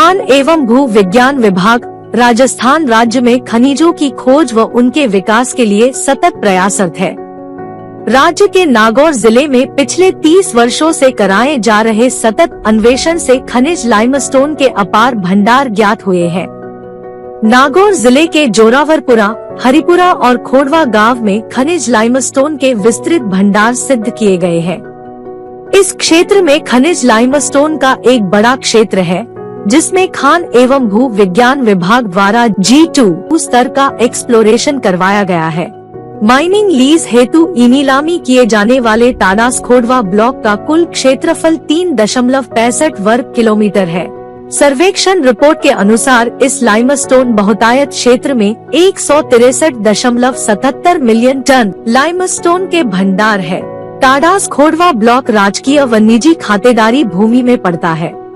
खान एवं भू विज्ञान विभाग राजस्थान राज्य में खनिजों की खोज व उनके विकास के लिए सतत प्रयासरत है। राज्य के नागौर जिले में पिछले 30 वर्षों से कराए जा रहे सतत अन्वेषण से खनिज लाइमस्टोन के अपार भंडार ज्ञात हुए हैं। नागौर जिले के जोरावरपुरा, हरिपुरा और खोड़वा गांव में खनिज लाइमस्टोन के विस्तृत भंडार सिद्ध किए गए हैं। इस क्षेत्र में खनिज लाइमस्टोन का एक बड़ा क्षेत्र है, जिसमें खान एवं भू विज्ञान विभाग द्वारा G2 स्तर का एक्सप्लोरेशन करवाया गया है। माइनिंग लीज हेतु नीलामी किए जाने वाले टाडास खोड़वा ब्लॉक का कुल क्षेत्रफल 3.65 वर्ग किलोमीटर है। सर्वेक्षण रिपोर्ट के अनुसार इस लाइमस्टोन बहुतायत क्षेत्र में 163.77 मिलियन टन लाइमस्टोन के भंडार है। टाडास खोड़वा ब्लॉक राजकीय व निजी खातेदारी भूमि में पड़ता है।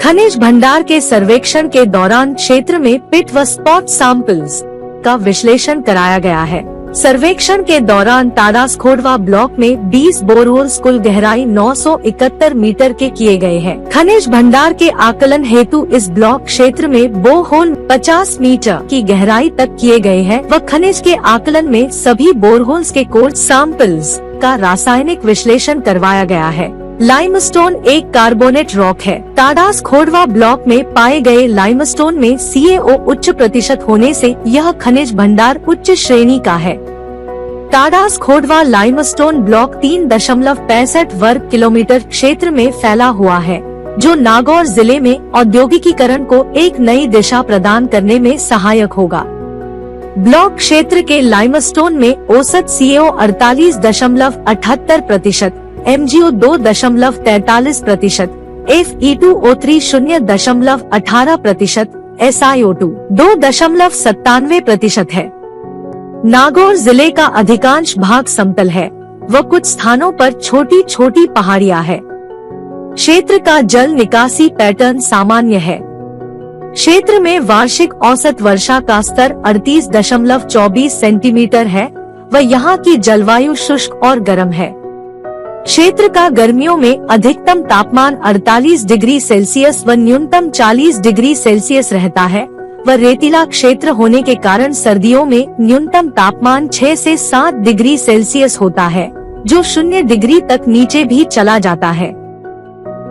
खनिज भंडार के सर्वेक्षण के दौरान क्षेत्र में पिट व स्पॉट सैंपल्स का विश्लेषण कराया गया है। सर्वेक्षण के दौरान टाडास खोड़वा ब्लॉक में 20 बोरहोल्स कुल गहराई 971 मीटर के किए गए हैं। खनिज भंडार के आकलन हेतु इस ब्लॉक क्षेत्र में बोरहोल 50 मीटर की गहराई तक किए गए हैं व खनिज के आकलन में सभी बोरहोल्स के कोर सैंपल्स का रासायनिक विश्लेषण करवाया गया है। लाइमस्टोन एक कार्बोनेट रॉक है। टाडास खोड़वा ब्लॉक में पाए गए लाइमस्टोन में CaO उच्च प्रतिशत होने से यह खनिज भंडार उच्च श्रेणी का है। टाडास खोड़वा लाइमस्टोन ब्लॉक 3.65 वर्ग किलोमीटर क्षेत्र में फैला हुआ है, जो नागौर जिले में औद्योगिकीकरण को एक नई दिशा प्रदान करने में सहायक होगा। ब्लॉक क्षेत्र के लाइमस्टोन में औसत CaO 48.78%, MgO 2.43%, Fe2O3 0.18%, SiO2 2.97% है। नागौर जिले का अधिकांश भाग समतल है व कुछ स्थानों पर छोटी छोटी पहाड़ियां है। क्षेत्र का जल निकासी पैटर्न सामान्य है। क्षेत्र में वार्षिक औसत वर्षा का स्तर 38.24 सेंटीमीटर है व यहाँ की जलवायु शुष्क और गर्म है। क्षेत्र का गर्मियों में अधिकतम तापमान 48 डिग्री सेल्सियस व न्यूनतम 40 डिग्री सेल्सियस रहता है व रेतीला क्षेत्र होने के कारण सर्दियों में न्यूनतम तापमान 6 से 7 डिग्री सेल्सियस होता है, जो 0 डिग्री तक नीचे भी चला जाता है।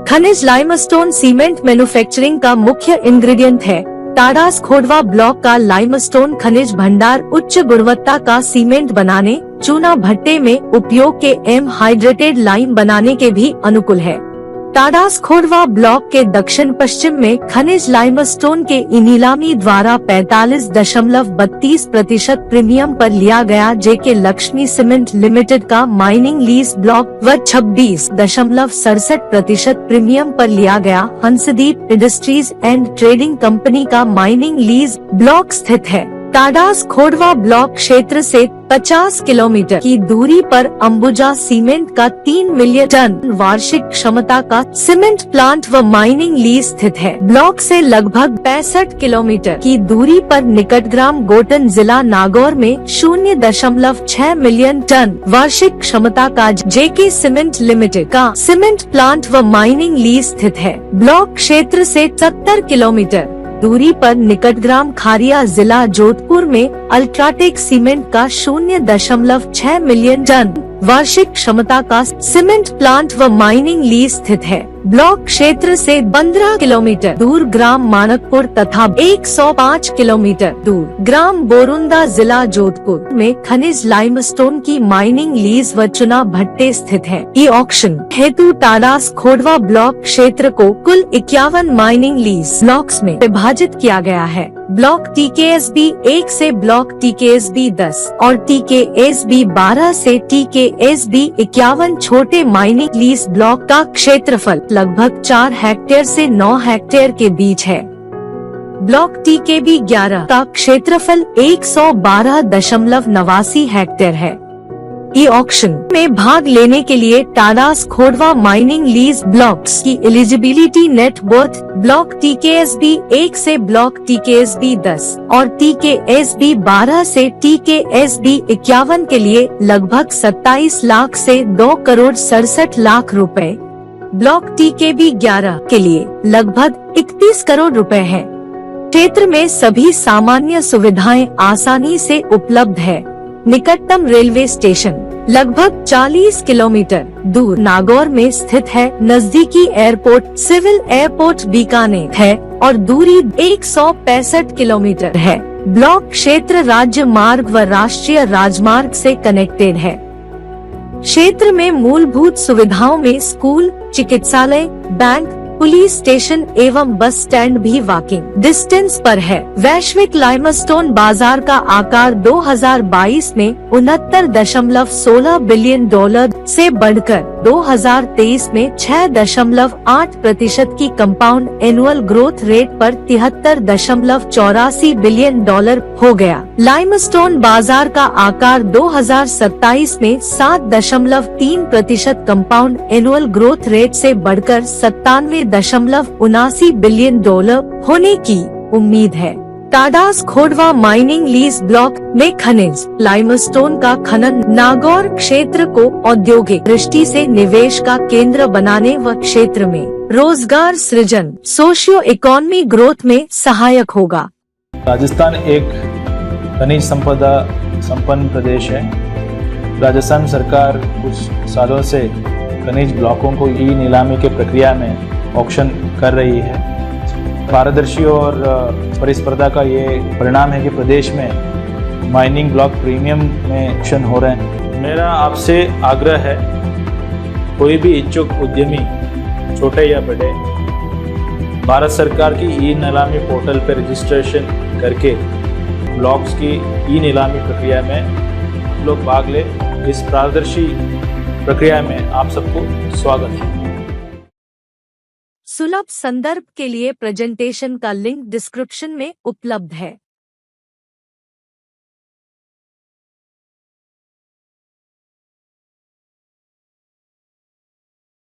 खनिज लाइमस्टोन सीमेंट मैन्युफैक्चरिंग का मुख्य इंग्रेडिएंट है। टाडास खोड़वा ब्लॉक का लाइमस्टोन खनिज भंडार उच्च गुणवत्ता का सीमेंट बनाने, चूना भट्टे में उपयोग के हाइड्रेटेड लाइम बनाने के भी अनुकूल है। टाडास खोड़वा ब्लॉक के दक्षिण पश्चिम में खनिज लाइमस्टोन के नीलामी द्वारा 45.32% प्रीमियम पर लिया गया जेके लक्ष्मी सीमेंट लिमिटेड का माइनिंग लीज ब्लॉक व 26.67% प्रीमियम पर लिया गया हंसदीप इंडस्ट्रीज एंड ट्रेडिंग कंपनी का माइनिंग लीज ब्लॉक स्थित है। टाडास खोड़वा ब्लॉक क्षेत्र से 50 किलोमीटर की दूरी पर अंबुजा सीमेंट का 3 मिलियन टन वार्षिक क्षमता का सीमेंट प्लांट व माइनिंग लीज स्थित है। ब्लॉक से लगभग 65 किलोमीटर की दूरी पर निकटग्राम गोटन जिला नागौर में 0.6 मिलियन टन वार्षिक क्षमता का जेके सीमेंट लिमिटेड का सीमेंट प्लांट व माइनिंग लीज स्थित है। ब्लॉक क्षेत्र से 70 किलोमीटर दूरी पर निकटग्राम खारिया जिला जोधपुर में अल्ट्राटेक सीमेंट का 0.6 मिलियन टन वार्षिक क्षमता का सीमेंट प्लांट व माइनिंग लीज स्थित है। ब्लॉक क्षेत्र से 15 किलोमीटर दूर ग्राम मानकपुर तथा 105 किलोमीटर दूर ग्राम बोरुंदा जिला जोधपुर में खनिज लाइमस्टोन की माइनिंग लीज व चुना भट्टे स्थित है। ई ऑक्शन हेतु टाडास खोड़वा ब्लॉक क्षेत्र को कुल 51 माइनिंग लीज ब्लॉक्स में विभाजित किया गया है। ब्लॉक TKSB 1 से ब्लॉक TKSB 10 और TKSB 12 से TKSB 51 छोटे माइनिंग लीज ब्लॉक का क्षेत्रफल लगभग 4 हेक्टेयर से 9 हेक्टेयर के बीच है। ब्लॉक TKB 11 का क्षेत्रफल 112.89 हेक्टेयर है। ई ऑक्शन में भाग लेने के लिए टाडास खोड़वा माइनिंग लीज ब्लॉक्स की eligibility net worth block TKSB 1 से ब्लॉक TKSB 10 और TKSB 12 से TKSB 51 के लिए लगभग 27 लाख से 2 करोड़ 67 लाख रुपए ब्लॉक TKB 11 के लिए लगभग 31 करोड़ रुपए है। क्षेत्र में सभी सामान्य सुविधाएं आसानी से उपलब्ध है। निकटतम रेलवे स्टेशन लगभग 40 किलोमीटर दूर नागौर में स्थित है। नजदीकी एयरपोर्ट सिविल एयरपोर्ट बीकानेर है और दूरी 165 किलोमीटर है। ब्लॉक क्षेत्र राज्य मार्ग व राष्ट्रीय राजमार्ग से कनेक्टेड है। क्षेत्र में मूलभूत सुविधाओं में स्कूल, चिकित्सालय, बैंक, पुलिस स्टेशन एवं बस स्टैंड भी वॉकिंग डिस्टेंस पर है। वैश्विक लाइमस्टोन बाजार का आकार 2022 में 69.16 बिलियन डॉलर से बढ़कर 2023 में 6.8% की कंपाउंड एनुअल ग्रोथ रेट पर 73.84 बिलियन डॉलर हो गया। लाइमस्टोन बाजार का आकार 2027 में 7.3% कंपाउंड एनुअल ग्रोथ रेट से बढ़कर 97.79 बिलियन डॉलर होने की उम्मीद है। टाडास खोडवा माइनिंग लीज ब्लॉक में खनिज लाइमस्टोन का खनन नागौर क्षेत्र को औद्योगिक दृष्टि से निवेश का केंद्र बनाने व क्षेत्र में रोजगार सृजन सोशियो इकोनॉमी ग्रोथ में सहायक होगा। राजस्थान एक खनिज संपदा संपन्न प्रदेश है। राजस्थान सरकार कुछ सालों से खनिज ब्लॉकों को ई नीलामी के प्रक्रिया में ऑक्शन कर रही है। पारदर्शी और प्रतिस्पर्धा का ये परिणाम है कि प्रदेश में माइनिंग ब्लॉक प्रीमियम में ऑक्शन हो रहे हैं। मेरा आपसे आग्रह है, कोई भी इच्छुक उद्यमी छोटे या बड़े भारत सरकार की ई नीलामी पोर्टल पर रजिस्ट्रेशन करके ब्लॉक्स की ई नीलामी प्रक्रिया में लोग भाग ले। इस पारदर्शी प्रक्रिया में आप सबको स्वागत है। सुलभ संदर्भ के लिए प्रेजेंटेशन का लिंक डिस्क्रिप्शन में उपलब्ध है।